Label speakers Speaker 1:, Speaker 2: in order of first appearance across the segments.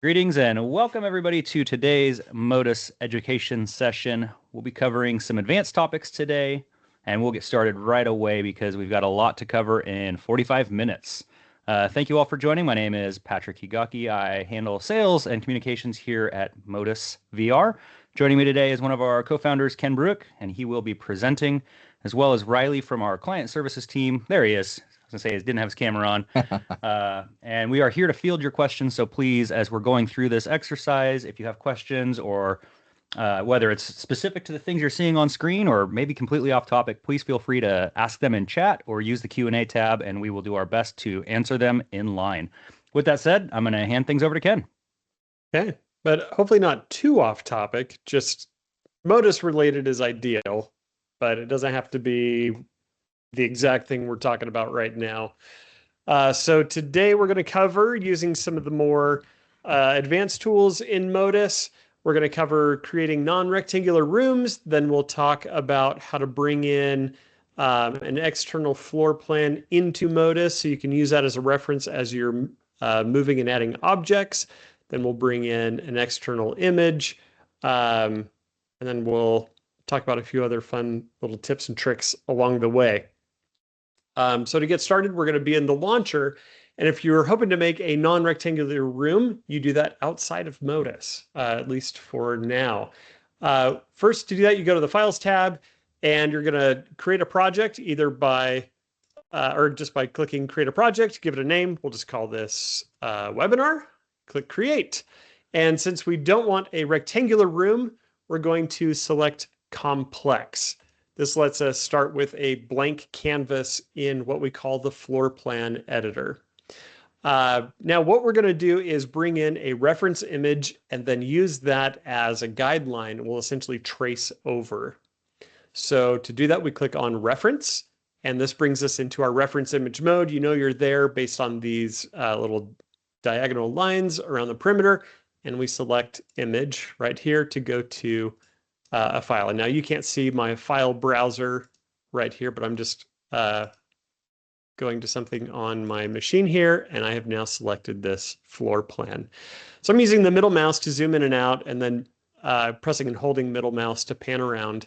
Speaker 1: Greetings and welcome everybody to today's Modus education session. We'll be covering some advanced topics today, and we'll get started right away because we've got a lot to cover in 45 minutes. Thank you all for joining. My name is Patrick Higaki. I handle sales and communications here at Modus VR. Joining me today is one of our co-founders, Ken Bruick, and he will be presenting, as well as Riley from our client services team. There he is. I was going to say he didn't have his camera on. And we are here to field your questions. So please, as we're going through this exercise, if you have questions or whether it's specific to the things you're seeing on screen or maybe completely off topic, please feel free to ask them in chat or use the Q&A tab, and we will do our best to answer them in line. With that said, I'm going to hand things over to Ken.
Speaker 2: Okay, but hopefully not too off topic. Just Modus related is ideal, but it doesn't have to be the exact thing we're talking about right now. So today we're going to cover using some of the more advanced tools in Modus. We're going to cover creating non-rectangular rooms. Then we'll talk about how to bring in an external floor plan into Modus so you can use that as a reference as you're moving and adding objects. Then we'll bring in an external image. And then we'll talk about a few other fun little tips and tricks along the way. So to get started, we're going to be in the launcher. And if you're hoping to make a non-rectangular room, you do that outside of Modus, at least for now. First, to do that, you go to the Files tab, and you're going to create a project either by, or just by clicking Create a Project, give it a name. We'll just call this Webinar. Click Create. And since we don't want a rectangular room, we're going to select Complex. This lets us start with a blank canvas in what we call the floor plan editor. Now, what we're going to do is bring in a reference image and then use that as a guideline. We'll essentially trace over. So to do that, we click on Reference, and this brings us into our reference image mode. You know you're there based on these little diagonal lines around the perimeter, and we select Image right here to go to a file. And now you can't see my file browser right here, but I'm just going to something on my machine here, and I have now selected this floor plan. So I'm using the middle mouse to zoom in and out, and then pressing and holding middle mouse to pan around.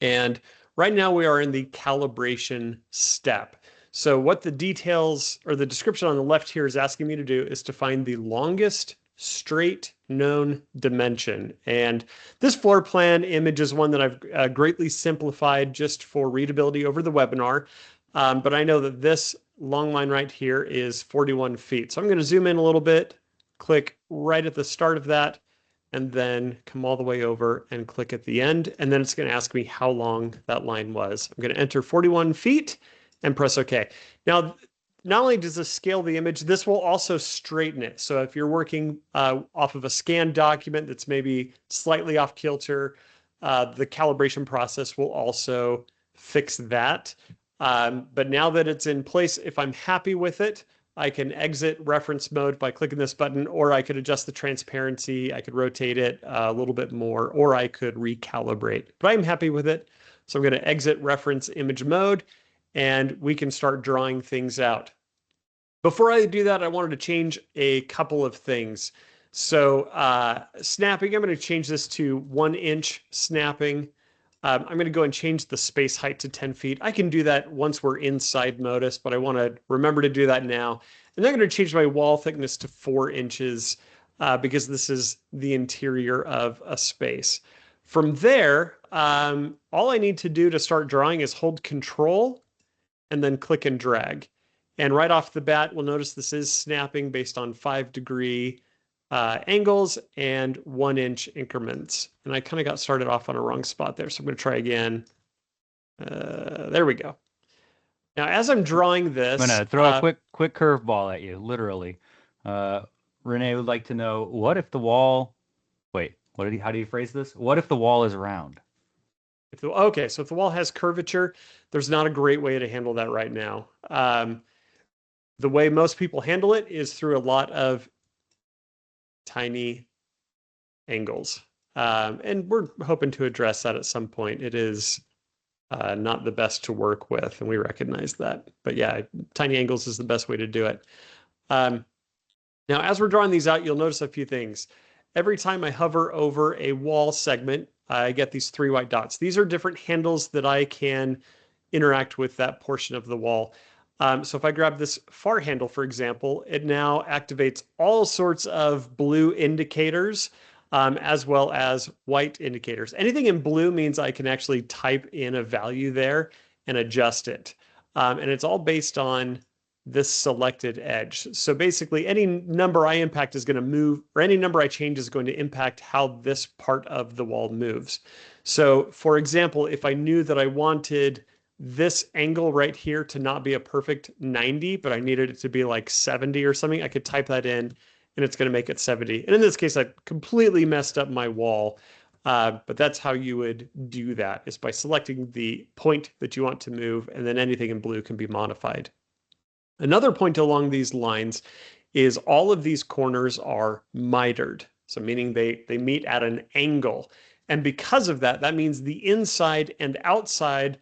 Speaker 2: And right now we are in the calibration step. So what the details or the description on the left here is asking me to do is to find the longest straight known dimension. And this floor plan image is one that I've greatly simplified just for readability over the webinar. But I know that this long line right here is 41 feet. So I'm going to zoom in a little bit, click right at the start of that, and then come all the way over and click at the end. And then it's going to ask me how long that line was. I'm going to enter 41 feet and press OK. Now, not only does this scale the image, this will also straighten it. So if you're working off of a scanned document that's maybe slightly off kilter, the calibration process will also fix that. But now that it's in place, if I'm happy with it, I can exit reference mode by clicking this button, or I could adjust the transparency, I could rotate it a little bit more, or I could recalibrate. But I'm happy with it. So I'm going to exit reference image mode, and we can start drawing things out. Before I do that, I wanted to change a couple of things. So snapping, I'm going to change this to 1 inch snapping. I'm going to go and change the space height to 10 feet. I can do that once we're inside Modus, but I want to remember to do that now. And then I'm going to change my wall thickness to 4 inches because this is the interior of a space. From there, all I need to do to start drawing is hold Control and then click and drag. And right off the bat, we'll notice this is snapping based on 5-degree angles and 1 inch increments. And I kind of got started off on a wrong spot there. So I'm going to try again. There we go. Now, as I'm drawing this,
Speaker 1: I'm going to throw a quick curveball at you, literally. Renee would like to know, what if the wall, how do you phrase this? What if the wall is round?
Speaker 2: Okay, so if the wall has curvature, there's not a great way to handle that right now. The way most people handle it is through a lot of tiny angles. And we're hoping to address that at some point. It is not the best to work with, and we recognize that. But yeah, tiny angles is the best way to do it. Now, as we're drawing these out, you'll notice a few things. Every time I hover over a wall segment, I get these 3 white dots. These are different handles that I can interact with that portion of the wall. So if I grab this far handle, for example, it now activates all sorts of blue indicators, as well as white indicators. Anything in blue means I can actually type in a value there and adjust it. And it's all based on this selected edge. So basically any number I impact is going to move, or any number I change is going to impact how this part of the wall moves. So for example, if I knew that I wanted this angle right here to not be a perfect 90, but I needed it to be like 70 or something, I could type that in and it's going to make it 70. And in this case, I completely messed up my wall. But that's how you would do that, is by selecting the point that you want to move, and then anything in blue can be modified. Another point along these lines is all of these corners are mitered. So meaning they meet at an angle. And because of that, that means the inside and outside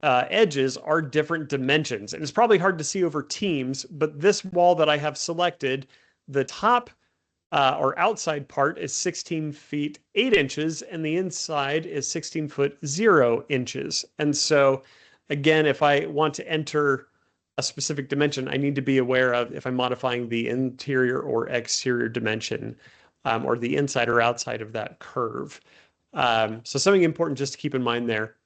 Speaker 2: edges are different dimensions. And it's probably hard to see over Teams, but this wall that I have selected, the top or outside part is 16 feet 8 inches, and the inside is 16 foot 0 inches. And so again, if I want to enter a specific dimension, I need to be aware of if I'm modifying the interior or exterior dimension, or the inside or outside of that curve. So something important just to keep in mind there.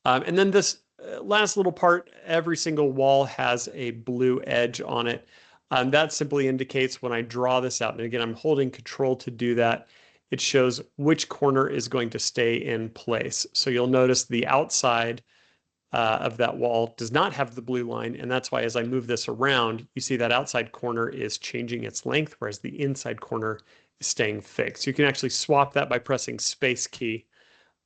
Speaker 2: And then this last little part, every single wall has a blue edge on it. That simply indicates when I draw this out, and again, I'm holding Control to do that, it shows which corner is going to stay in place. So you'll notice the outside of that wall does not have the blue line, and that's why as I move this around, you see that outside corner is changing its length, whereas the inside corner is staying fixed. You can actually swap that by pressing Space key.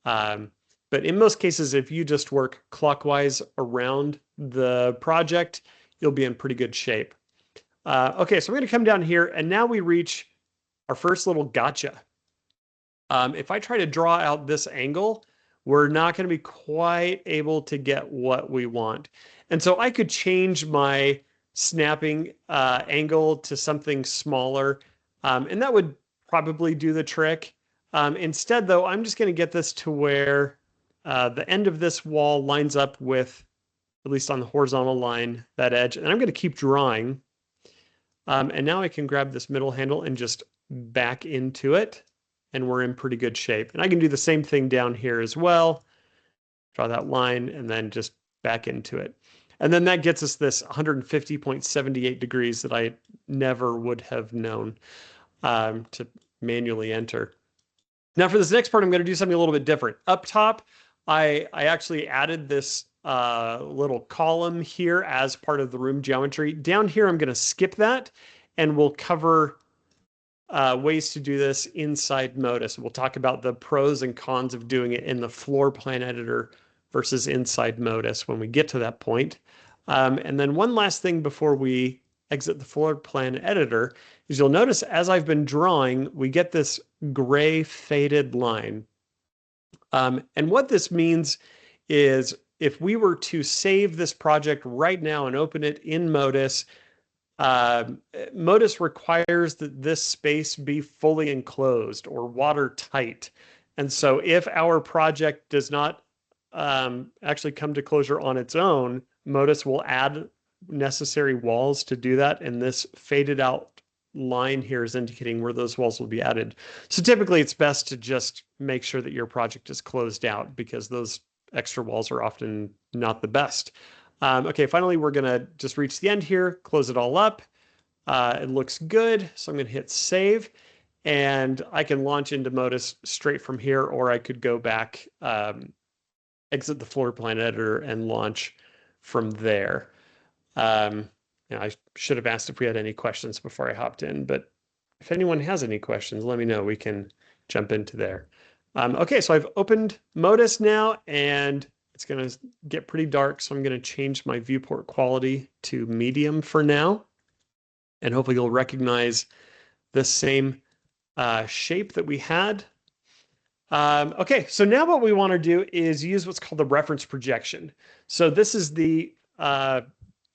Speaker 2: But in most cases, if you just work clockwise around the project, you'll be in pretty good shape. Okay, so we're going to come down here, and now we reach our first little gotcha. If I try to draw out this angle, we're not going to be quite able to get what we want. And so I could change my snapping angle to something smaller, and that would probably do the trick. Instead, though, I'm just going to get this to where the end of this wall lines up with, at least on the horizontal line, that edge. And I'm going to keep drawing. And now I can grab this middle handle and just back into it, and we're in pretty good shape. And I can do the same thing down here as well. Draw that line and then just back into it. And then that gets us this 150.78 degrees that I never would have known to manually enter. Now for this next part, I'm going to do something a little bit different. Up top, I actually added this little column here as part of the room geometry. Down here, I'm going to skip that, and we'll cover ways to do this inside Modus. We'll talk about the pros and cons of doing it in the floor plan editor versus inside Modus when we get to that point. And then one last thing before we exit the floor plan editor is you'll notice as I've been drawing, we get this gray faded line. And what this means is if we were to save this project right now and open it in Modus, Modus requires that this space be fully enclosed or watertight. And so if our project does not actually come to closure on its own, Modus will add necessary walls to do that. And this faded out line here is indicating where those walls will be added. So typically it's best to just make sure that your project is closed out, because those extra walls are often not the best. Okay, finally, we're going to just reach the end here, close it all up. It looks good, so I'm going to hit save, and I can launch into Modus straight from here, or I could go back, exit the floor plan editor, and launch from there. I should have asked if we had any questions before I hopped in, but if anyone has any questions, let me know. We can jump into there. Okay, so I've opened Modus now, and it's going to get pretty dark, so I'm going to change my viewport quality to medium for now. And hopefully you'll recognize the same shape that we had. Okay, so now what we want to do is use what's called the reference projection. So this is the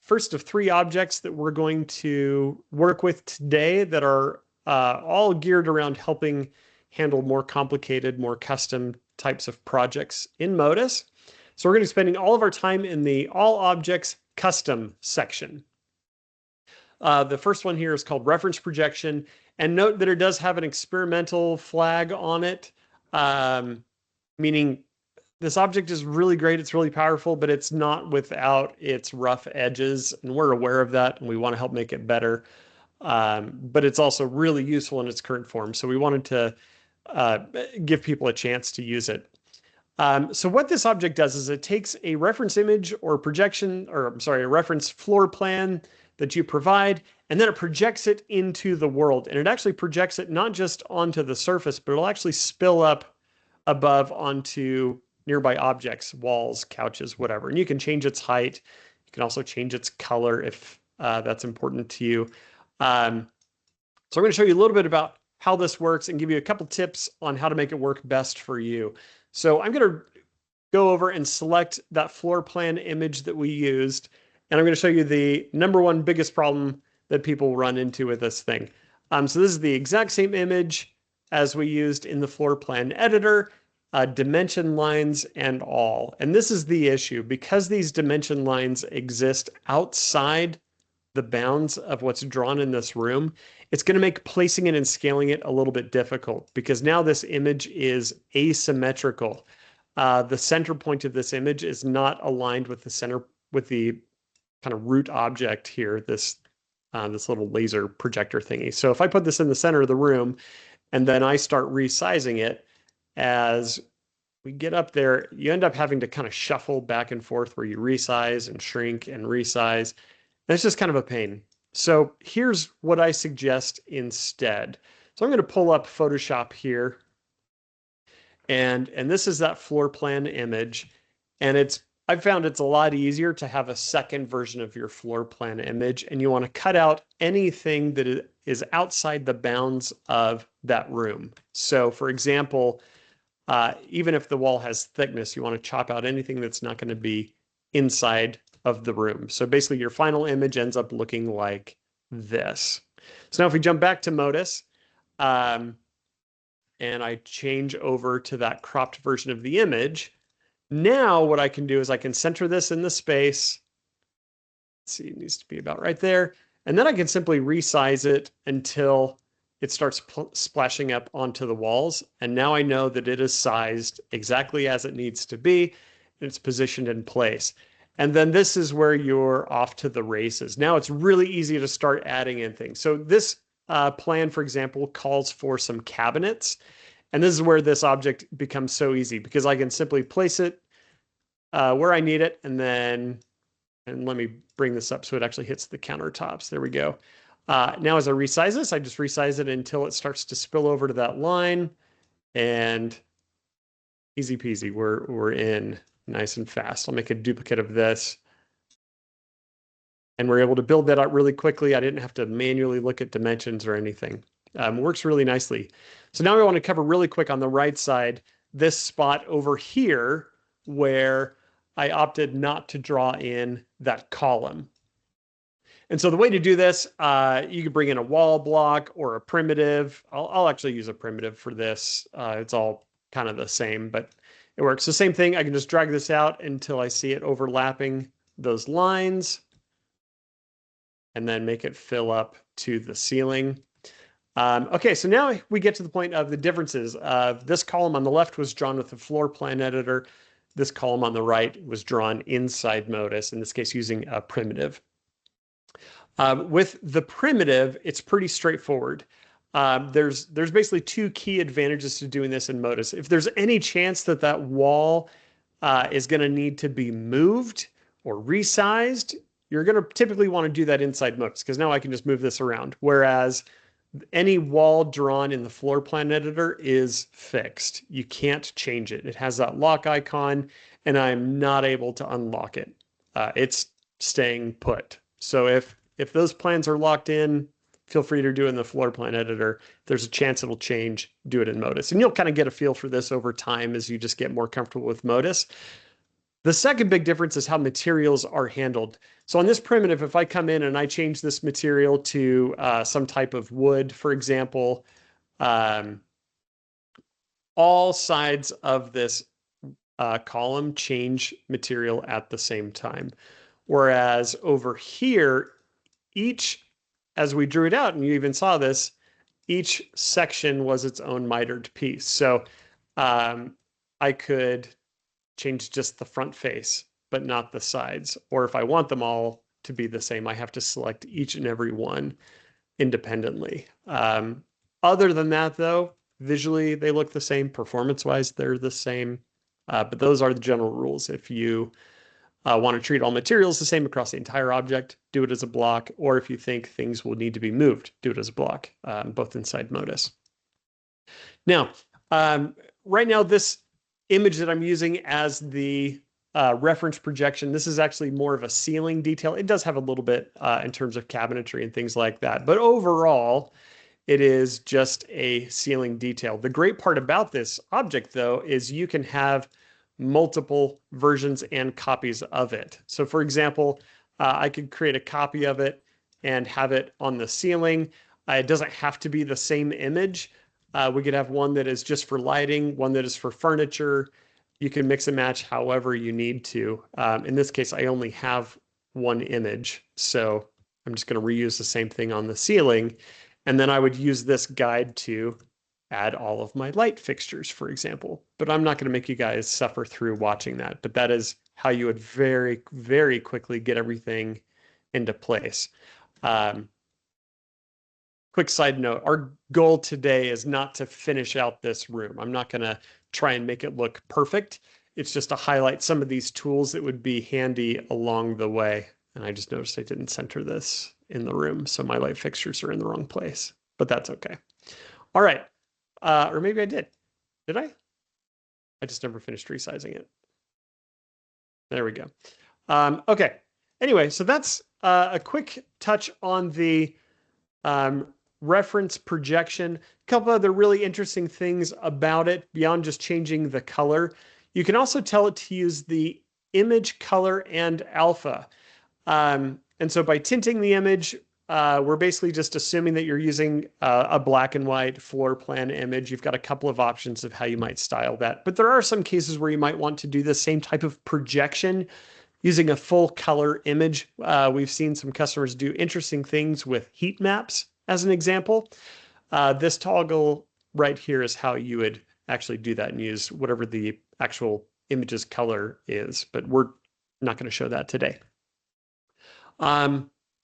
Speaker 2: first of three objects that we're going to work with today that are all geared around helping handle more complicated, more custom types of projects in Modus. So we're going to be spending all of our time in the All Objects Custom section. The first one here is called Reference Projection. And note that it does have an experimental flag on it, meaning this object is really great, it's really powerful, but it's not without its rough edges, and we're aware of that, and we want to help make it better. But it's also really useful in its current form, so we wanted to give people a chance to use it. So what this object does is it takes a reference image or projection, or I'm sorry, a reference floor plan that you provide, and then it projects it into the world. And it actually projects it not just onto the surface, but it'll actually spill up above onto nearby objects, walls, couches, whatever. And you can change its height. You can also change its color if that's important to you. So I'm going to show you a little bit about how this works and give you a couple tips on how to make it work best for you. So I'm going to go over and select that floor plan image that we used, and I'm going to show you the number one biggest problem that people run into with this thing. So this is the exact same image as we used in the floor plan editor, dimension lines and all. And this is the issue. Because these dimension lines exist outside the bounds of what's drawn in this room, it's going to make placing it and scaling it a little bit difficult, because now this image is asymmetrical. The center point of this image is not aligned with the kind of root object here, this little laser projector thingy. So if I put this in the center of the room and then I start resizing it, as we get up there, you end up having to kind of shuffle back and forth where you resize and shrink and resize. And it's just kind of a pain. So here's what I suggest instead. So I'm going to pull up Photoshop here. And this is that floor plan image. And I've found it's a lot easier to have a second version of your floor plan image, and you want to cut out anything that is outside the bounds of that room. So for example, even if the wall has thickness, you want to chop out anything that's not going to be inside of the room. So basically your final image ends up looking like this. So now if we jump back to Modus, and I change over to that cropped version of the image, now what I can do is I can center this in the space. Let's see, it needs to be about right there. And then I can simply resize it until it starts splashing up onto the walls. And now I know that it is sized exactly as it needs to be, and it's positioned in place. And then this is where you're off to the races. Now it's really easy to start adding in things. So this plan, for example, calls for some cabinets. And this is where this object becomes so easy, because I can simply place it where I need it. And let me bring this up so it actually hits the countertops. There we go. Now as I resize this, I just resize it until it starts to spill over to that line, and easy peasy, we're in nice and fast. I'll make a duplicate of this, and we're able to build that out really quickly. I didn't have to manually look at dimensions or anything. Works really nicely. So now we want to cover really quick on the right side, this spot over here where I opted not to draw in that column. And so the way to do this, you could bring in a wall block or a primitive. I'll actually use a primitive for this. It's all kind of the same, but it works. The same thing, I can just drag this out until I see it overlapping those lines, and then make it fill up to the ceiling. Okay, so now we get to the point of the differences. This column on the left was drawn with the floor plan editor. This column on the right was drawn inside Modus, in this case using a primitive. With the primitive, it's pretty straightforward. There's basically two key advantages to doing this in Modus. If there's any chance that that wall is going to need to be moved or resized, you're going to typically want to do that inside Modus, because now I can just move this around. Whereas any wall drawn in the floor plan editor is fixed. You can't change it. It has that lock icon, and I'm not able to unlock it. It's staying put. So if those plans are locked in, feel free to do it in the floor plan editor. If there's a chance it'll change, do it in Modus. And you'll kind of get a feel for this over time as you just get more comfortable with Modus. The second big difference is how materials are handled. So on this primitive, if I come in and I change this material to some type of wood, for example, um, all sides of this column change material at the same time. Whereas over here, as we drew it out, and you even saw this, each section was its own mitered piece. So I could change just the front face, but not the sides. Or if I want them all to be the same, I have to select each and every one independently. Other than that, though, visually they look the same. Performance-wise, they're the same. But those are the general rules. If you want to treat all materials the same across the entire object, do it as a block. Or if you think things will need to be moved, do it as a block, both inside Modus. Now, right now, this image that I'm using as the reference projection, this is actually more of a ceiling detail. It does have a little bit in terms of cabinetry and things like that. But overall, it is just a ceiling detail. The great part about this object, though, is you can have multiple versions and copies of it. So for example, I could create a copy of it and have it on the ceiling. It doesn't have to be the same image. We could have one that is just for lighting, one that is for furniture. You can mix and match however you need to. In this case, I only have one image, so I'm just going to reuse the same thing on the ceiling. And then I would use this guide to add all of my light fixtures, for example. But I'm not going to make you guys suffer through watching that. But that is how you would very, very quickly get everything into place. Quick side note, our goal today is not to finish out this room. I'm not going to try and make it look perfect. It's just to highlight some of these tools that would be handy along the way. And I just noticed I didn't center this in the room, so my light fixtures are in the wrong place, but that's okay. All right, or maybe I did. Did I? I just never finished resizing it. There we go. Okay, anyway, so that's a quick touch on the reference projection. A couple other really interesting things about it beyond just changing the color. You can also tell it to use the image color and alpha. And so by tinting the image, we're basically just assuming that you're using a black and white floor plan image. You've got a couple of options of how you might style that. But there are some cases where you might want to do the same type of projection using a full color image. We've seen some customers do interesting things with heat maps, as an example. This toggle right here is how you would actually do that and use whatever the actual image's color is. But we're not going to show that today.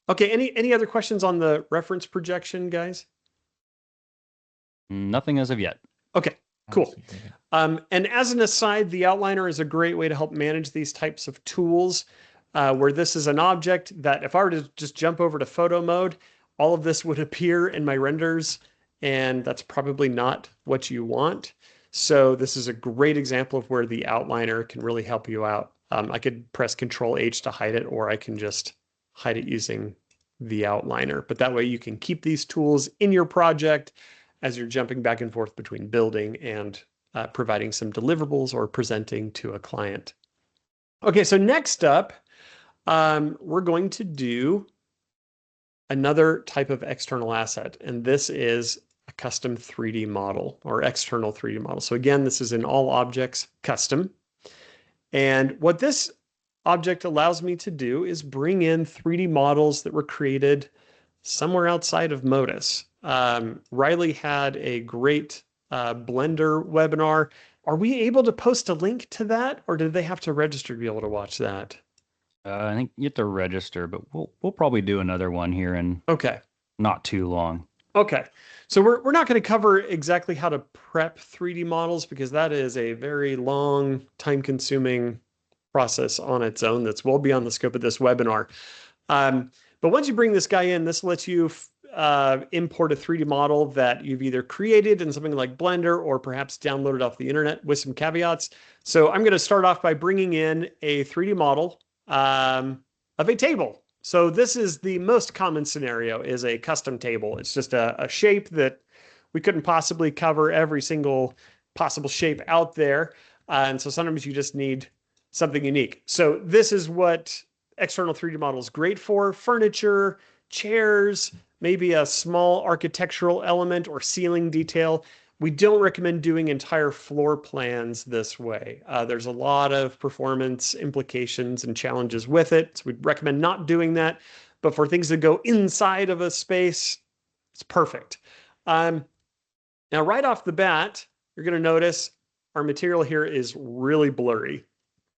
Speaker 2: Okay, any other questions on the reference projection, guys?
Speaker 1: Nothing as of yet.
Speaker 2: Okay, cool. And as an aside, the outliner is a great way to help manage these types of tools, where this is an object that if I were to just jump over to photo mode, all of this would appear in my renders, and that's probably not what you want. So this is a great example of where the outliner can really help you out. I could press Control H to hide it, or I can just hide it using the outliner. But that way you can keep these tools in your project as you're jumping back and forth between building and providing some deliverables or presenting to a client. Okay, so next up, we're going to do another type of external asset, and this is a custom 3D model or external 3D model. So again, this is in all objects custom. And what this object allows me to do is bring in 3D models that were created somewhere outside of Modus. Riley had a great Blender webinar. Are we able to post a link to that, or did they have to register to be able to watch that?
Speaker 1: I think you have to register, but we'll probably do another one here in not too long.
Speaker 2: Okay, so we're not going to cover exactly how to prep 3D models because that is a very long, time-consuming process on its own that's well beyond the scope of this webinar. But once you bring this guy in, this lets you import a 3D model that you've either created in something like Blender or perhaps downloaded off the internet with some caveats. So I'm going to start off by bringing in a 3D model of a table. So this is the most common scenario, is a custom table. It's just a shape that we couldn't possibly cover every single possible shape out there. And so sometimes you just need something unique. So this is what external 3D model is great for: furniture, chairs, maybe a small architectural element or ceiling detail. We don't recommend doing entire floor plans this way. There's a lot of performance implications and challenges with it, so we'd recommend not doing that. But for things that go inside of a space, it's perfect. Now, right off the bat, you're going to notice our material here is really blurry.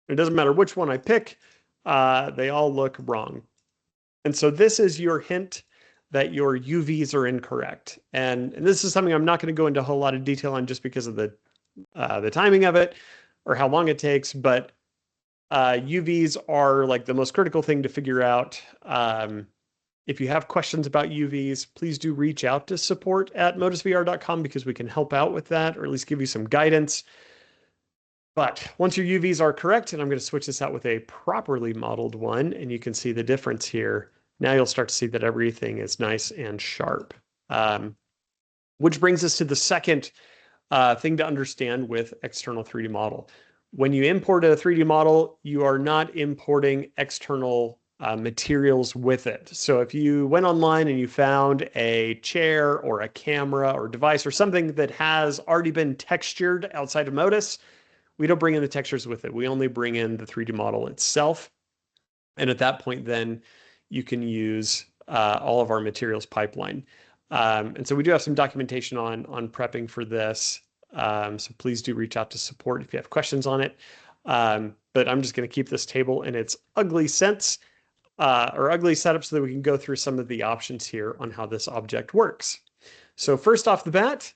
Speaker 2: It doesn't matter which one I pick, they all look wrong. And so this is your hint that your UVs are incorrect. And this is something I'm not going to go into a whole lot of detail on just because of the timing of it or how long it takes. But UVs are like the most critical thing to figure out. If you have questions about UVs, please do reach out to support@modusvr.com because we can help out with that, or at least give you some guidance. But once your UVs are correct, and I'm going to switch this out with a properly modeled one, and you can see the difference here. Now you'll start to see that everything is nice and sharp. Which brings us to the second thing to understand with external 3D model. When you import a 3D model, you are not importing external materials with it. So if you went online and you found a chair or a camera or device or something that has already been textured outside of Modus, we don't bring in the textures with it. We only bring in the 3D model itself. And at that point, then you can use all of our materials pipeline. And so we do have some documentation on prepping for this. So please do reach out to support if you have questions on it. But I'm just going to keep this table in its ugly sense or ugly setup so that we can go through some of the options here on how this object works. So first off the bat,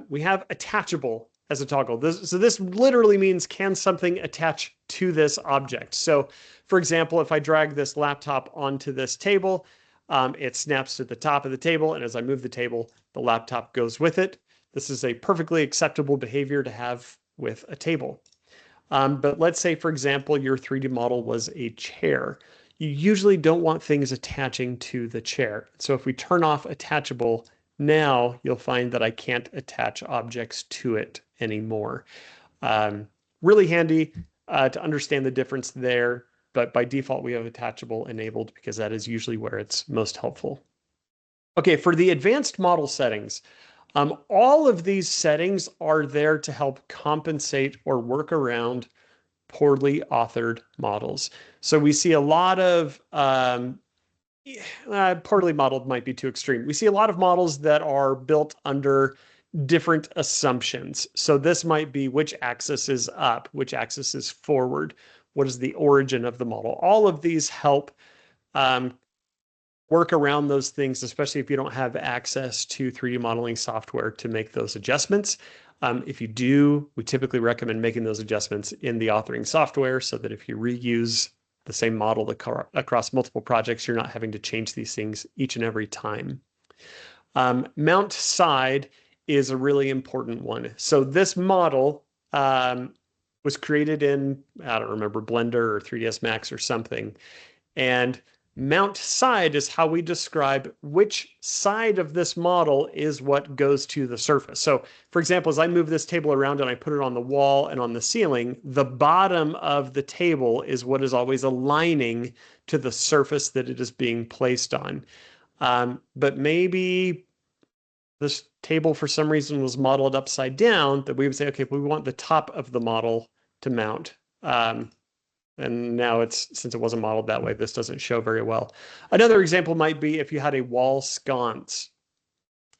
Speaker 2: we have attachable as a toggle. So this literally means, can something attach to this object? So for example, if I drag this laptop onto this table, it snaps to the top of the table. And as I move the table, the laptop goes with it. This is a perfectly acceptable behavior to have with a table. But let's say, for example, your 3D model was a chair. You usually don't want things attaching to the chair. So if we turn off attachable, now you'll find that I can't attach objects to it anymore. Really handy to understand the difference there, but by default we have attachable enabled because that is usually where it's most helpful. Okay, for the advanced model settings, all of these settings are there to help compensate or work around poorly authored models. So we see a lot of poorly modeled might be too extreme. We see a lot of models that are built under different assumptions. So this might be which axis is up, which axis is forward, what is the origin of the model. All of these help work around those things, especially if you don't have access to 3D modeling software to make those adjustments. If you do, we typically recommend making those adjustments in the authoring software so that if you reuse the same model across multiple projects, you're not having to change these things each and every time. Mount side is a really important one. So this model was created in, I don't remember, Blender or 3ds Max or something. And mount side is how we describe which side of this model is what goes to the surface. So for example, as I move this table around and I put it on the wall and on the ceiling, the bottom of the table is what is always aligning to the surface that it is being placed on. But maybe this table for some reason was modeled upside down, that we would say, okay, we want the top of the model to mount. And now since it wasn't modeled that way, this doesn't show very well. Another example might be if you had a wall sconce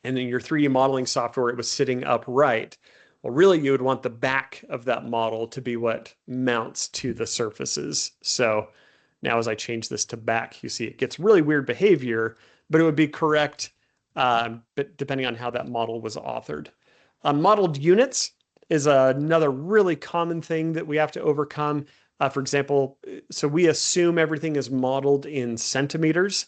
Speaker 2: and in your 3D modeling software, it was sitting upright. Well, really you would want the back of that model to be what mounts to the surfaces. So now as I change this to back, you see it gets really weird behavior, but it would be correct, but depending on how that model was authored. Modeled units is another really common thing that we have to overcome. For example, so we assume everything is modeled in centimeters.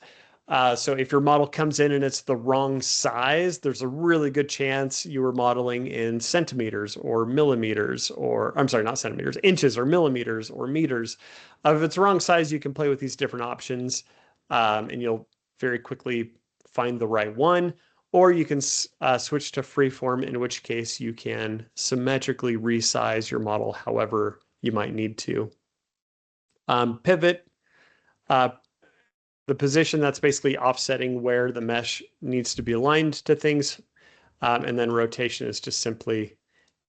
Speaker 2: So if your model comes in and it's the wrong size, there's a really good chance you were modeling in centimeters or millimeters, or I'm sorry, not centimeters, inches or millimeters or meters. If it's the wrong size, you can play with these different options and you'll very quickly find the right one. Or you can switch to freeform, in which case you can symmetrically resize your model however you might need to. Pivot, uh, the position that's basically offsetting where the mesh needs to be aligned to things. And then rotation is just simply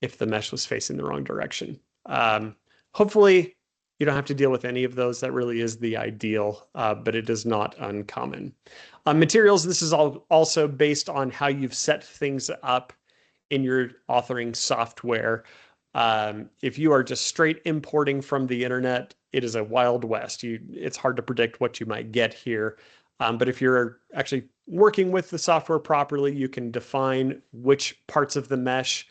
Speaker 2: if the mesh was facing the wrong direction. Hopefully, you don't have to deal with any of those. That really is the ideal, but it is not uncommon. Materials, this is also based on how you've set things up in your authoring software. If you are just straight importing from the internet, it is a wild west. It's hard to predict what you might get here. But if you're actually working with the software properly, you can define which parts of the mesh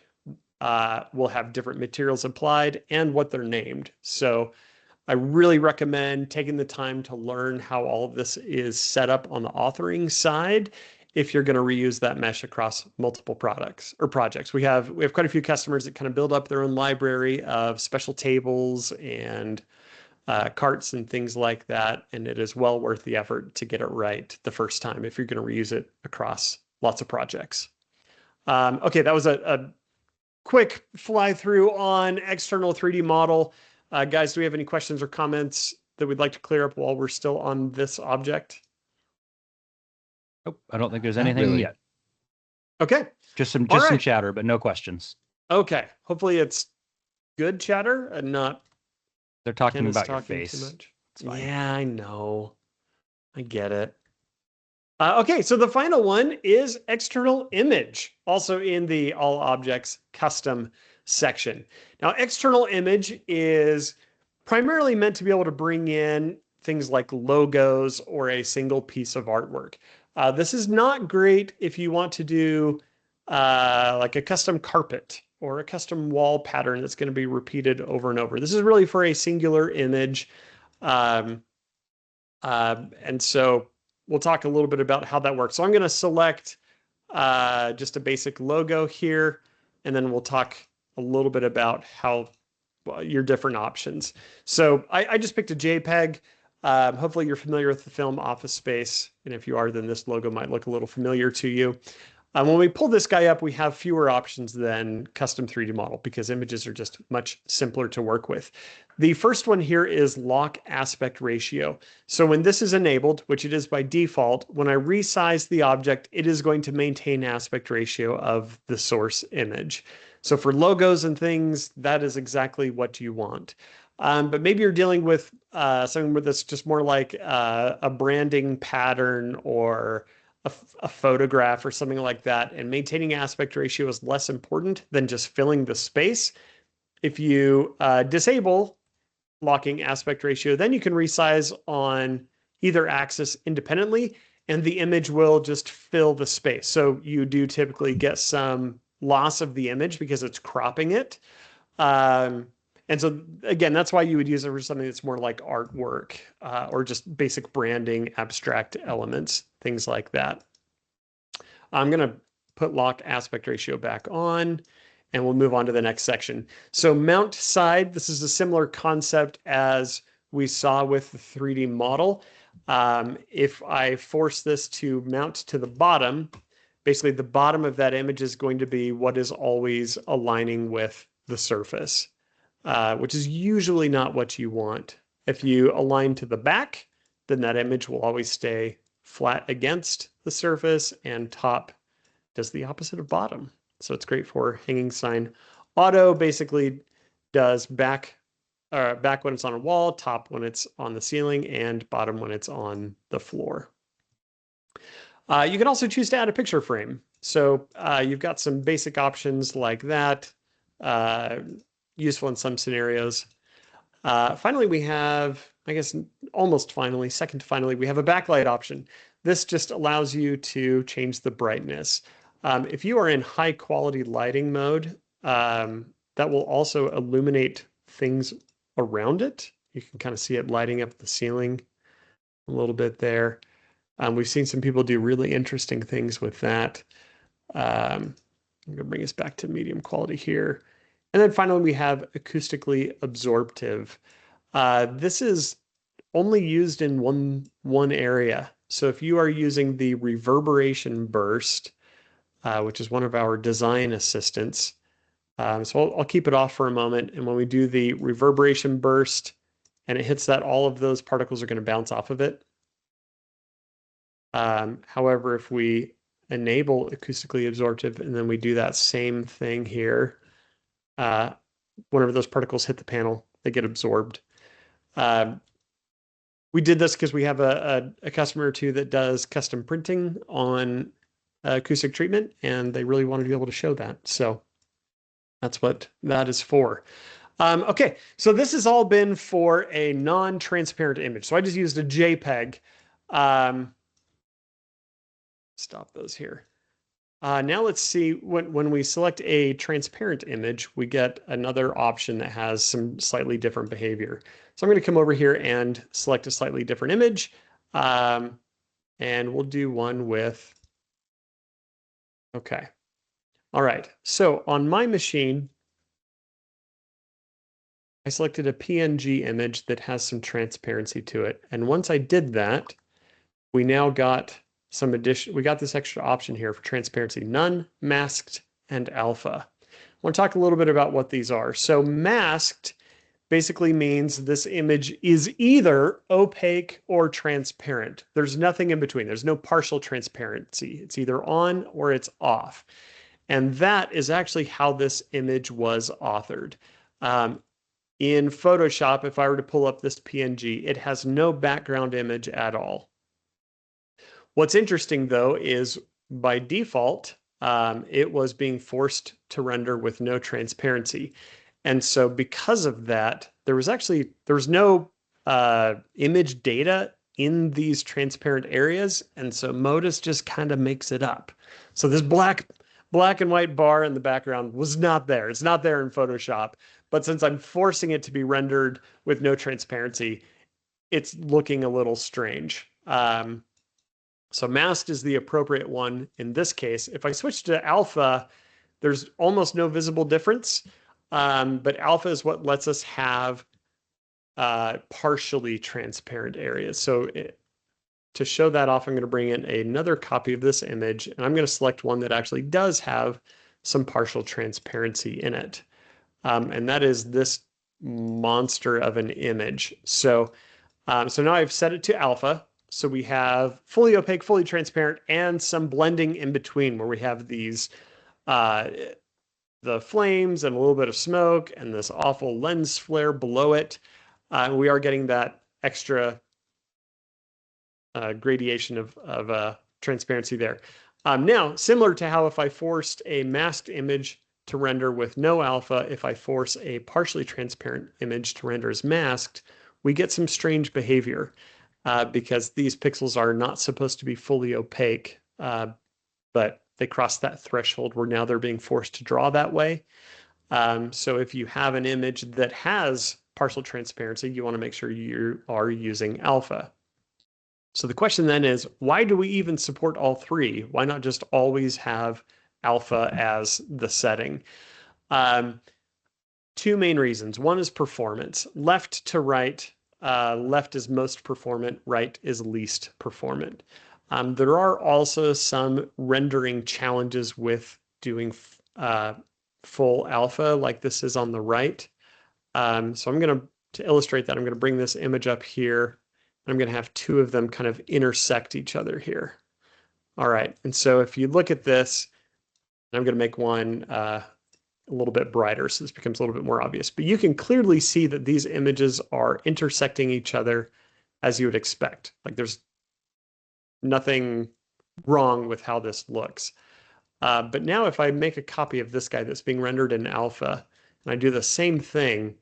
Speaker 2: will have different materials applied and what they're named. So I really recommend taking the time to learn how all of this is set up on the authoring side if you're going to reuse that mesh across multiple products or projects. We have quite a few customers that kind of build up their own library of special tables and carts and things like that, and it is well worth the effort to get it right the first time if you're going to reuse it across lots of projects. Okay, that was a quick fly through on external 3D model. Guys, do we have any questions or comments that we'd like to clear up while we're still on this object?
Speaker 1: Nope, I don't think there's
Speaker 3: Not
Speaker 1: anything
Speaker 3: really.
Speaker 1: yet.
Speaker 2: Okay.
Speaker 1: Just some
Speaker 2: All right.
Speaker 1: chatter, but no questions.
Speaker 2: Okay. Hopefully it's good chatter and not
Speaker 1: They're talking
Speaker 2: Ken is
Speaker 1: about your
Speaker 2: talking
Speaker 1: face.
Speaker 2: too much.
Speaker 1: It's fine.
Speaker 2: Yeah, I know. I get it. Okay, so the final one is external image, also in the all objects custom section. Now, external image is primarily meant to be able to bring in things like logos or a single piece of artwork. This is not great if you want to do like a custom carpet or a custom wall pattern that's going to be repeated over and over. This is really for a singular image. And so we'll talk a little bit about how that works. So I'm going to select just a basic logo here, and then we'll talk a little bit about how your different options. So I just picked a JPEG. Hopefully you're familiar with the film Office Space, and if you are, then this logo might look a little familiar to you. When we pull this guy up, we have fewer options than custom 3D model because images are just much simpler to work with. The first one here is lock aspect ratio. So when this is enabled, which it is by default, when I resize the object, it is going to maintain aspect ratio of the source image. So for logos and things, that is exactly what you want. But maybe you're dealing with something that's just more like a branding pattern or a photograph or something like that, and maintaining aspect ratio is less important than just filling the space. If you disable locking aspect ratio, then you can resize on either axis independently, and the image will just fill the space. So you do typically get some loss of the image because it's cropping it. And so, again, that's why you would use it for something that's more like artwork or just basic branding, abstract elements, things like that. I'm going to put lock aspect ratio back on, and we'll move on to the next section. So mount side, this is a similar concept as we saw with the 3D model. If I force this to mount to the bottom, basically the bottom of that image is going to be what is always aligning with the surface. Which is usually not what you want. If you align to the back, then that image will always stay flat against the surface, and top does the opposite of bottom. So it's great for hanging sign. Auto basically does back when it's on a wall, top when it's on the ceiling, and bottom when it's on the floor. You can also choose to add a picture frame. So you've got some basic options like that. Useful in some scenarios. Finally, we have, I guess, almost finally, second to finally, we have a backlight option. This just allows you to change the brightness. If you are in high quality lighting mode, that will also illuminate things around it. You can kind of see it lighting up the ceiling a little bit there. We've seen some people do really interesting things with that. I'm going to bring us back to medium quality here. And then finally, we have acoustically absorptive. This is only used in one area. So if you are using the reverberation burst, which is one of our design assistants, so I'll keep it off for a moment. And when we do the reverberation burst, and it hits that, all of those particles are going to bounce off of it. However, if we enable acoustically absorptive and then we do that same thing here, whenever those particles hit the panel, they get absorbed. We did this because we have a customer or two that does custom printing on acoustic treatment, and they really wanted to be able to show that. So that's what that is for. Okay, so this has all been for a non-transparent image. So I just used a JPEG. Stop those here. Now let's see, when we select a transparent image, we get another option that has some slightly different behavior. So I'm going to come over here and select a slightly different image. And we'll do one with, okay. All right, so on my machine, I selected a PNG image that has some transparency to it. And once I did that, we now got some addition. We got this extra option here for transparency: none, masked, and alpha. I want to talk a little bit about what these are. So masked basically means this image is either opaque or transparent. There's nothing in between. There's no partial transparency. It's either on or it's off. And that is actually how this image was authored. In Photoshop, if I were to pull up this PNG, it has no background image at all. What's interesting, though, is by default, it was being forced to render with no transparency. And so because of that, there was no image data in these transparent areas. And so Modus just kind of makes it up. So this black and white bar in the background was not there. It's not there in Photoshop. But since I'm forcing it to be rendered with no transparency, it's looking a little strange. So masked is the appropriate one in this case. If I switch to alpha, there's almost no visible difference, but alpha is what lets us have partially transparent areas. So to show that off, I'm going to bring in another copy of this image, and I'm going to select one that actually does have some partial transparency in it. And that is this monster of an image. So now I've set it to alpha. So we have fully opaque, fully transparent, and some blending in between where we have these, the flames and a little bit of smoke and this awful lens flare below it. We are getting that extra gradation of transparency there. Now, similar to how if I forced a masked image to render with no alpha, if I force a partially transparent image to render as masked, we get some strange behavior. Because these pixels are not supposed to be fully opaque, but they cross that threshold where now they're being forced to draw that way. So if you have an image that has partial transparency, you want to make sure you are using alpha. So the question then is, why do we even support all three? Why not just always have alpha as the setting? Two main reasons. One is performance. Left to right, left is most performant, right is least performant. There are also some rendering challenges with doing full alpha like this is on the right. So I'm going to illustrate that, I'm going to bring this image up here. I'm going to have two of them kind of intersect each other here. All right, and so if you look at this, I'm going to make one a little bit brighter so this becomes a little bit more obvious. But you can clearly see that these images are intersecting each other as you would expect. Like there's nothing wrong with how this looks. But now if I make a copy of this guy that's being rendered in alpha, and I do the same thing,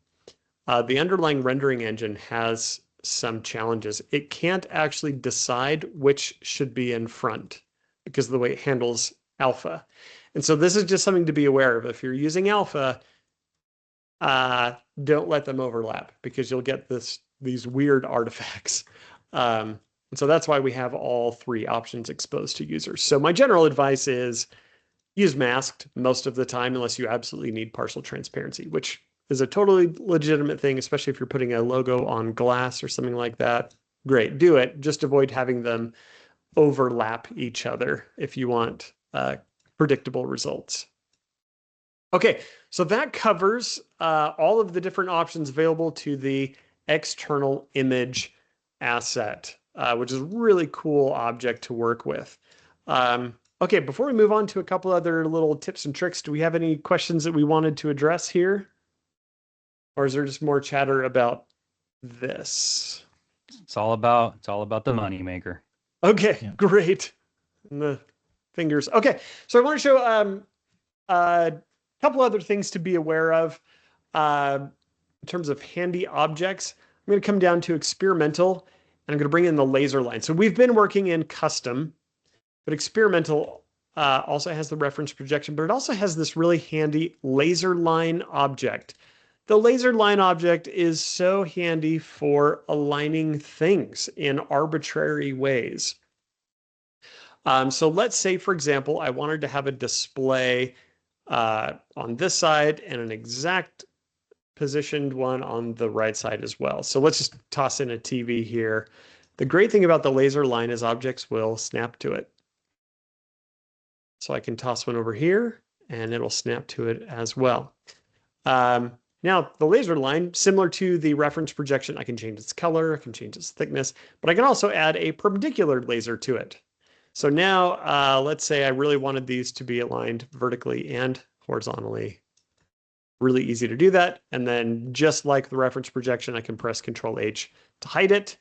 Speaker 2: the underlying rendering engine has some challenges. It can't actually decide which should be in front because of the way it handles alpha. And so this is just something to be aware of. If you're using alpha, don't let them overlap because you'll get these weird artifacts. And so that's why we have all three options exposed to users. So my general advice is use masked most of the time unless you absolutely need partial transparency, which is a totally legitimate thing, especially if you're putting a logo on glass or something like that. Great, do it. Just avoid having them overlap each other if you want predictable results. Okay, so that covers all of the different options available to the external image asset, which is a really cool object to work with. Okay, before we move on to a couple other little tips and tricks, do we have any questions that we wanted to address here? Or is there just more chatter about this?
Speaker 1: It's all about the money maker.
Speaker 2: Okay,
Speaker 3: Yeah.
Speaker 2: great. And the fingers. Okay, so I want to show a couple other things to be aware of in terms of handy objects. I'm going to come down to experimental, and I'm going to bring in the laser line. So we've been working in custom, but experimental also has the reference projection, but it also has this really handy laser line object. The laser line object is so handy for aligning things in arbitrary ways. So let's say, for example, I wanted to have a display on this side and an exact positioned one on the right side as well. So let's just toss in a TV here. The great thing about the laser line is objects will snap to it. So I can toss one over here and it'll snap to it as well. Now, the laser line, similar to the reference projection, I can change its color, I can change its thickness, but I can also add a perpendicular laser to it. So now, let's say I really wanted these to be aligned vertically and horizontally. Really easy to do that. And then just like the reference projection, I can press Control H to hide it.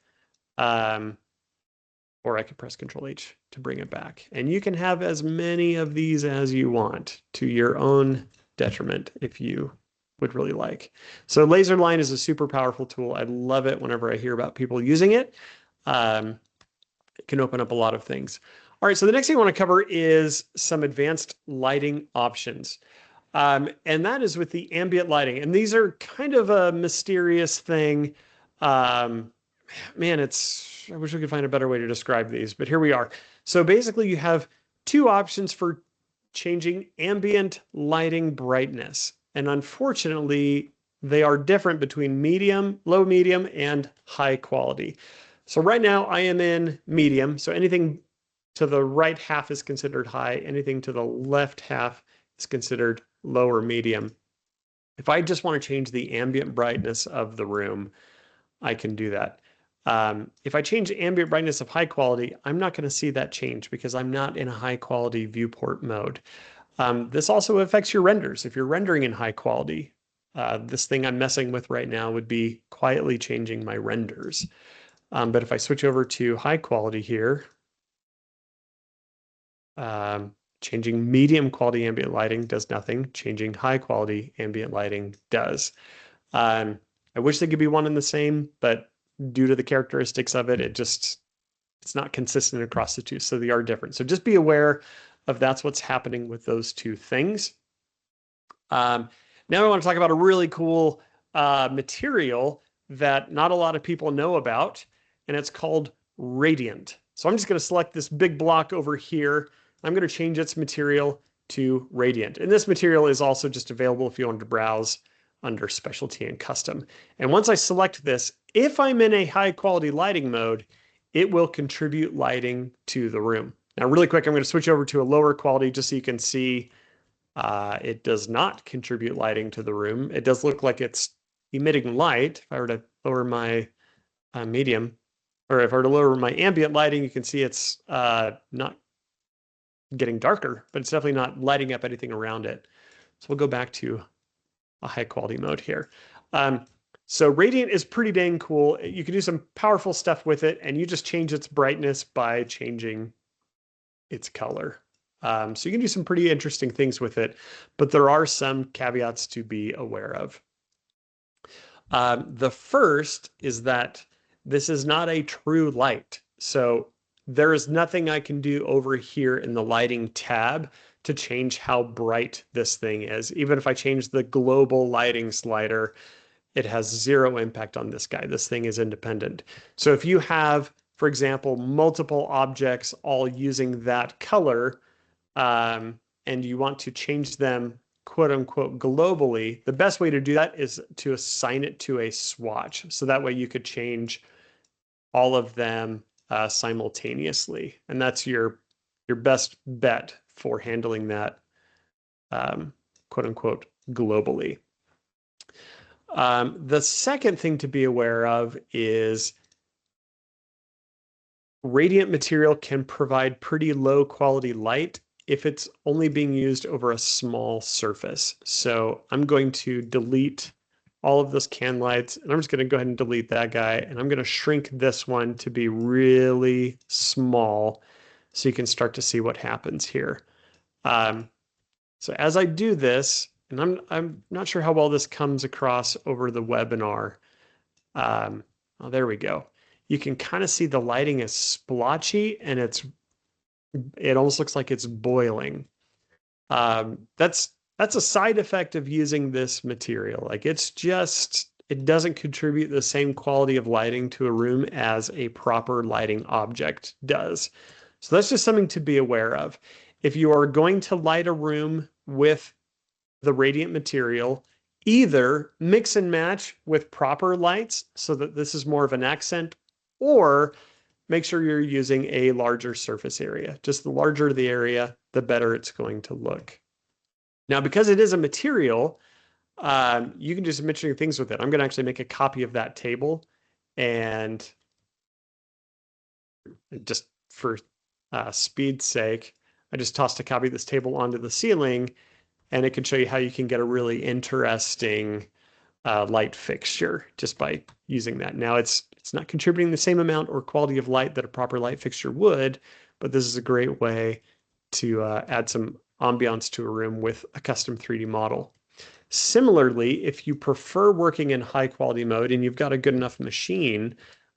Speaker 2: Or I can press Control H to bring it back. And you can have as many of these as you want to your own detriment if you would really like. So laser line is a super powerful tool. I love it whenever I hear about people using it. It can open up a lot of things. All right, so the next thing I want to cover is some advanced lighting options. And that is with the ambient lighting. And these are kind of a mysterious thing. Man, I wish we could find a better way to describe these, but here we are. So basically you have two options for changing ambient lighting brightness. And unfortunately, they are different between medium, low medium, and high quality. So right now I am in medium. So anything to the right half is considered high. Anything to the left half is considered low or medium. If I just want to change the ambient brightness of the room, I can do that. If I change ambient brightness of high quality, I'm not going to see that change because I'm not in a high quality viewport mode. This also affects your renders. If you're rendering in high quality, this thing I'm messing with right now would be quietly changing my renders. But if I switch over to high quality here, changing medium quality ambient lighting does nothing. Changing high quality ambient lighting does. I wish they could be one and the same, but due to the characteristics of it, it's not consistent across the two. So they are different. So just be aware of that's what's happening with those two things. Now I want to talk about a really cool material that not a lot of people know about, and it's called radiant. So I'm just going to select this big block over here. I'm going to change its material to radiant. And this material is also just available if you want to browse under specialty and custom. And once I select this, if I'm in a high quality lighting mode, it will contribute lighting to the room. Now, really quick, I'm going to switch over to a lower quality just so you can see it does not contribute lighting to the room. It does look like it's emitting light. If I were to lower my medium, or if I were to lower my ambient lighting, you can see it's not getting darker, but it's definitely not lighting up anything around it. So we'll go back to a high quality mode here. So radiant is pretty dang cool. You can do some powerful stuff with it, and you just change its brightness by changing its color. So you can do some pretty interesting things with it, but there are some caveats to be aware of. The first is that this is not a true light. So there is nothing I can do over here in the lighting tab to change how bright this thing is. Even if I change the global lighting slider, it has zero impact on this guy. This thing is independent. So if you have, for example, multiple objects all using that color, and you want to change them quote unquote globally, the best way to do that is to assign it to a swatch. So that way you could change all of them simultaneously. And that's your best bet for handling that quote unquote globally. The second thing to be aware of is radiant material can provide pretty low quality light if it's only being used over a small surface. So I'm going to delete all of those can lights, and I'm just going to go ahead and delete that guy, and I'm going to shrink this one to be really small so you can start to see what happens here. So as I do this, and I'm not sure how well this comes across over the webinar. Oh, there we go. You can kind of see the lighting is splotchy and it almost looks like it's boiling. That's a side effect of using this material. Like it doesn't contribute the same quality of lighting to a room as a proper lighting object does. So that's just something to be aware of. If you are going to light a room with the radiant material, either mix and match with proper lights so that this is more of an accent, or make sure you're using a larger surface area. Just the larger the area, the better it's going to look. Now, because it is a material, you can do some interesting things with it. I'm going to actually make a copy of that table, and just for speed's sake, I just tossed a copy of this table onto the ceiling, and it can show you how you can get a really interesting light fixture just by using that. Now it's not contributing the same amount or quality of light that a proper light fixture would, but this is a great way to add some ambiance to a room with a custom 3D model. Similarly, if you prefer working in high quality mode and you've got a good enough machine,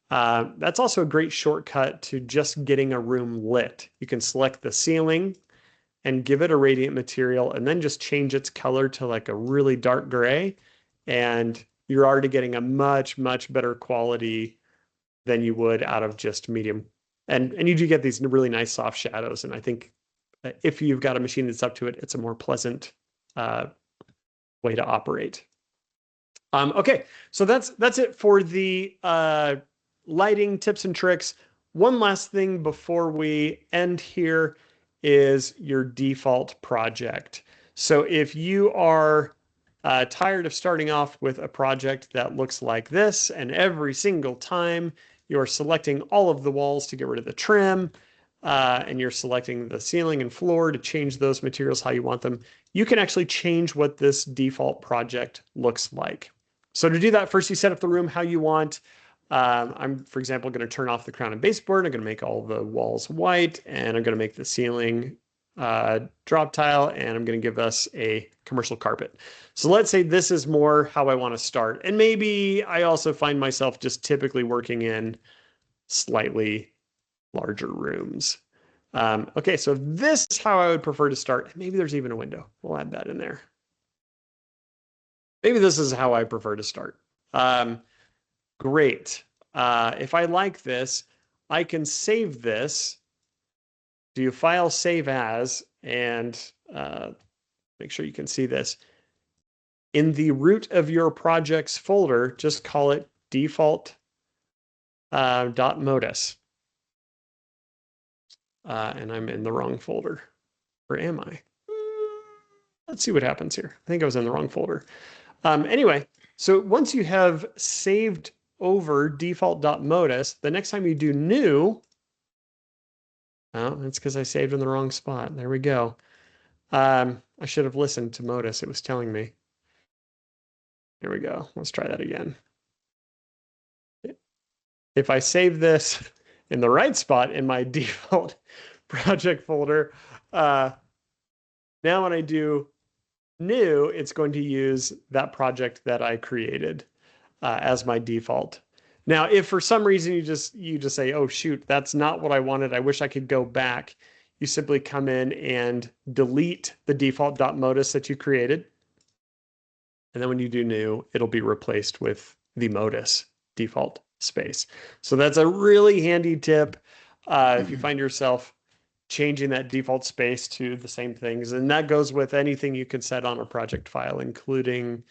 Speaker 2: that's also a great shortcut to just getting a room lit. You can select the ceiling and give it a radiant material and then just change its color to like a really dark gray. And you're already getting a much, much better quality than you would out of just medium. And you do get these really nice soft shadows. And I think if you've got a machine that's up to it, it's a more pleasant way to operate. Okay, so that's it for the lighting tips and tricks. One last thing before we end here is your default project. So if you are tired of starting off with a project that looks like this, and every single time you're selecting all of the walls to get rid of the trim, and you're selecting the ceiling and floor to change those materials how you want them, you can actually change what this default project looks like. So to do that, first you set up the room how you want. I'm, for example, going to turn off the crown and baseboard. I'm going to make all the walls white, and I'm going to make the ceiling drop tile, and I'm going to give us a commercial carpet. So let's say this is more how I want to start. And maybe I also find myself just typically working in slightly larger rooms. Okay, so this is how I would prefer to start. Maybe there's even a window. We'll add that in there. Maybe this is how I prefer to start. Great. If I like this, I can save this, do file save as, and make sure you can see this. In the root of your projects folder, just call it default .modus. And I'm in the wrong folder. Or am I? Let's see what happens here. I think I was in the wrong folder. Anyway, so once you have saved over default.modus, the next time you do new, oh, that's because I saved in the wrong spot. There we go. I should have listened to Modus. It was telling me. Here we go. Let's try that again. If I save this in the right spot in my default project folder, now when I do new, it's going to use that project that I created as my default. Now, if for some reason you just say, oh shoot, that's not what I wanted, I wish I could go back, you simply come in and delete the default.modus that you created. And then when you do new, it'll be replaced with the Modus default space. So that's a really handy tip if you find yourself changing that default space to the same things. And that goes with anything you can set on a project file, including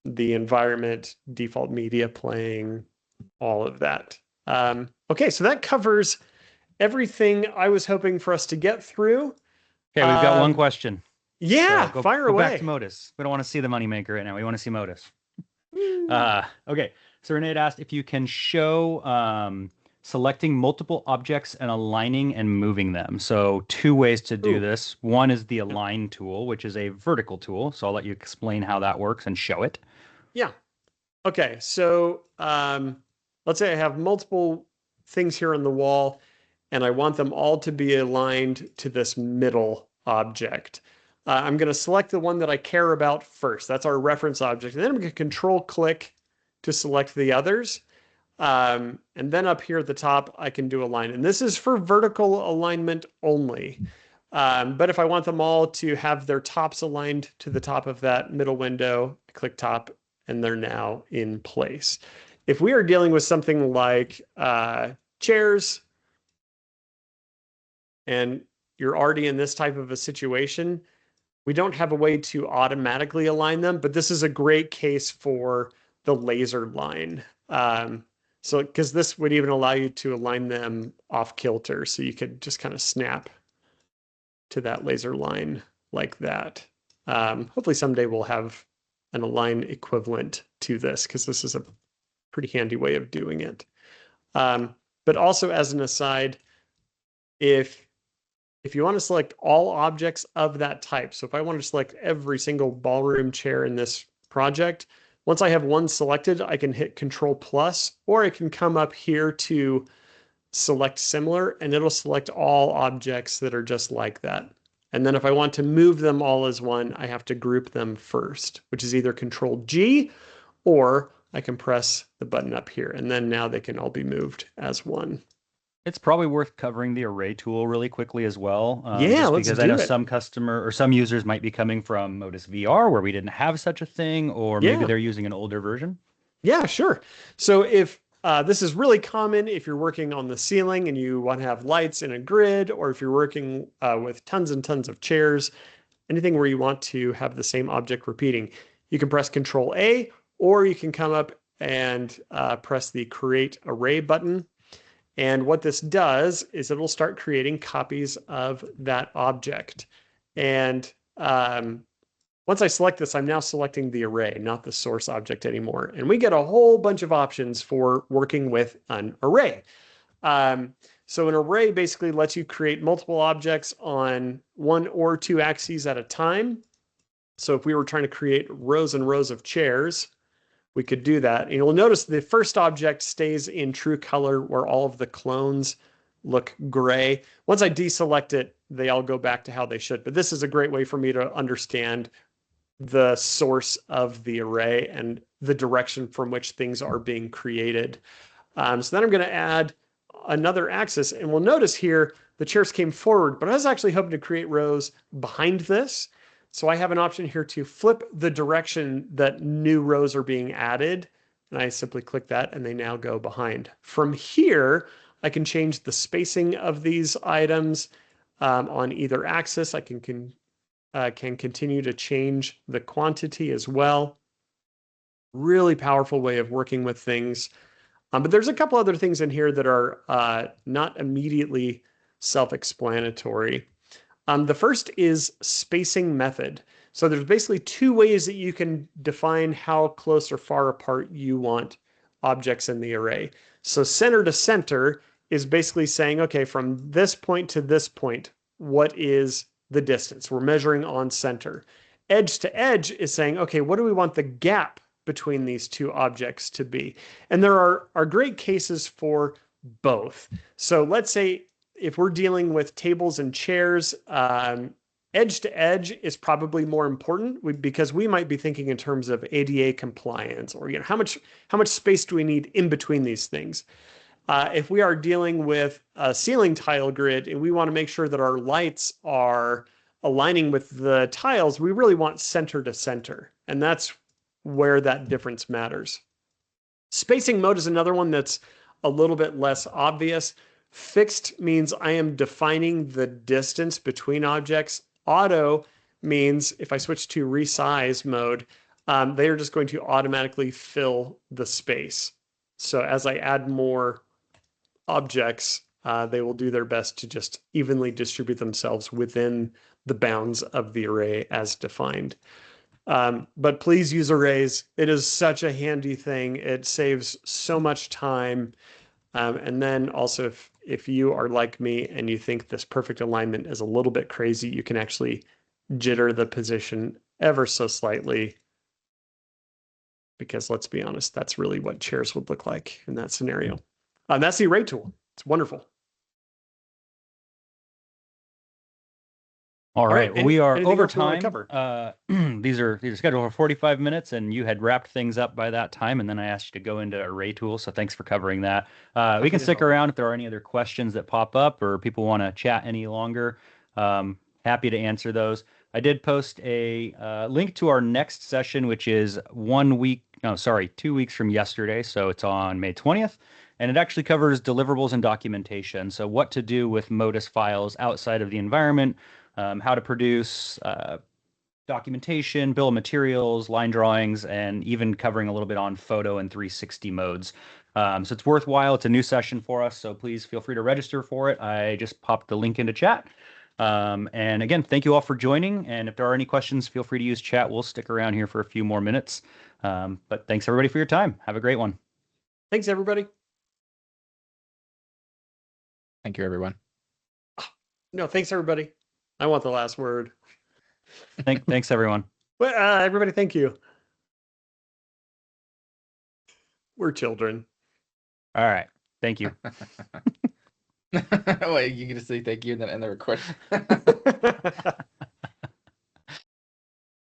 Speaker 2: the environment, default media playing, all of that. Okay, so that covers everything I was hoping for us to get through.
Speaker 1: Okay, we've got one question. So
Speaker 2: Yeah, fire
Speaker 1: go back to
Speaker 2: away.
Speaker 1: Modus. We don't want to see the moneymaker right now. We want to see Modus.
Speaker 2: Woo.
Speaker 1: Okay. So Renee had asked if you can show selecting multiple objects and aligning and moving them. So two ways to do
Speaker 2: Ooh,
Speaker 1: this. One is the
Speaker 2: yeah.
Speaker 1: align tool, which is a vertical tool. So I'll let you explain how that works and show it.
Speaker 2: Yeah. Okay, so let's say I have multiple things here on the wall, and I want them all to be aligned to this middle object. I'm going to select the one that I care about first. That's our reference object. And then I'm going to control click to select the others. And then up here at the top, I can do align. And this is for vertical alignment only. But if I want them all to have their tops aligned to the top of that middle window, I click top, and they're now in place. If we are dealing with something like chairs, and you're already in this type of a situation, we don't have a way to automatically align them, but this is a great case for the laser line. So, because this would even allow you to align them off kilter, so you could just kind of snap to that laser line like that. Hopefully someday we'll have an align equivalent to this, because this is a pretty handy way of doing it. But also as an aside, if you want to select all objects of that type, so if I want to select every single ballroom chair in this project, once I have one selected, I can hit Control plus, or I can come up here to select similar, and it'll select all objects that are just like that. And then if I want to move them all as one, I have to group them first, which is either Control G, or I can press the button up here, and then now they can all be moved as one.
Speaker 1: It's probably worth covering the array tool really quickly as well,
Speaker 2: Yeah,
Speaker 1: just
Speaker 2: let's
Speaker 1: because I know
Speaker 2: do it.
Speaker 1: some customer or some users might be coming from Modus VR where we didn't have such a thing, or maybe
Speaker 2: Yeah.
Speaker 1: they're using an older version.
Speaker 2: Yeah, sure. So if this is really common if you're working on the ceiling and you want to have lights in a grid, or if you're working with tons and tons of chairs, anything where you want to have the same object repeating, you can press Control A, or you can come up and press the Create Array button. And what this does is it will start creating copies of that object. And once I select this, I'm now selecting the array, not the source object anymore. And we get a whole bunch of options for working with an array. So an array basically lets you create multiple objects on one or two axes at a time. So if we were trying to create rows and rows of chairs, we could do that. And you'll notice the first object stays in true color where all of the clones look gray. Once I deselect it, they all go back to how they should. But this is a great way for me to understand the source of the array and the direction from which things are being created. So then I'm going to add another axis, and we'll notice here the chairs came forward, but I was actually hoping to create rows behind this. So I have an option here to flip the direction that new rows are being added, and I simply click that and they now go behind. From here, I can change the spacing of these items on either axis. I can continue to change the quantity as well. Really powerful way of working with things. But there's a couple other things in here that are not immediately self-explanatory. The first is spacing method. So there's basically two ways that you can define how close or far apart you want objects in the array. So center to center is basically saying, okay, from this point to this point, what is the distance? We're measuring on center. Edge to edge is saying, okay, what do we want the gap between these two objects to be? And there are great cases for both. So let's say if we're dealing with tables and chairs, edge to edge is probably more important because we might be thinking in terms of ADA compliance, or how much space do we need in between these things. If we are dealing with a ceiling tile grid and we want to make sure that our lights are aligning with the tiles, we really want center to center, and that's where that difference matters. Spacing mode is another one that's a little bit less obvious. Fixed means I am defining the distance between objects. Auto means if I switch to resize mode, they are just going to automatically fill the space. So as I add more objects, they will do their best to just evenly distribute themselves within the bounds of the array as defined. But please use arrays. It is such a handy thing. It saves so much time. And then also, if you are like me and you think this perfect alignment is a little bit crazy, you can actually jitter the position ever so slightly. Because let's be honest, that's really what chairs would look like in that scenario. That's the array tool. It's wonderful.
Speaker 1: All right, we are over
Speaker 2: time.
Speaker 1: These are scheduled for 45 minutes, and you had wrapped things up by that time, and then I asked you to go into array tools. So thanks for covering that. We can stick around if there are any other questions that pop up or people want to chat any longer. Happy to answer those. I did post a link to our next session, which is 2 weeks from yesterday. So it's on May 20th. And it actually covers deliverables and documentation. So what to do with Modus files outside of the environment, how to produce documentation, bill of materials, line drawings, and even covering a little bit on photo and 360 modes. So it's worthwhile. It's a new session for us, so please feel free to register for it. I just popped the link into chat. And again, thank you all for joining. And if there are any questions, feel free to use chat. We'll stick around here for a few more minutes. But thanks everybody for your time. Have a great one.
Speaker 2: Thanks, everybody.
Speaker 3: Thank you, everyone.
Speaker 2: No, thanks, everybody. I want the last word.
Speaker 1: Thanks, everyone.
Speaker 2: Well, everybody, thank you. We're children.
Speaker 1: All right. Thank you.
Speaker 3: Wait, you get to say thank you in the recording.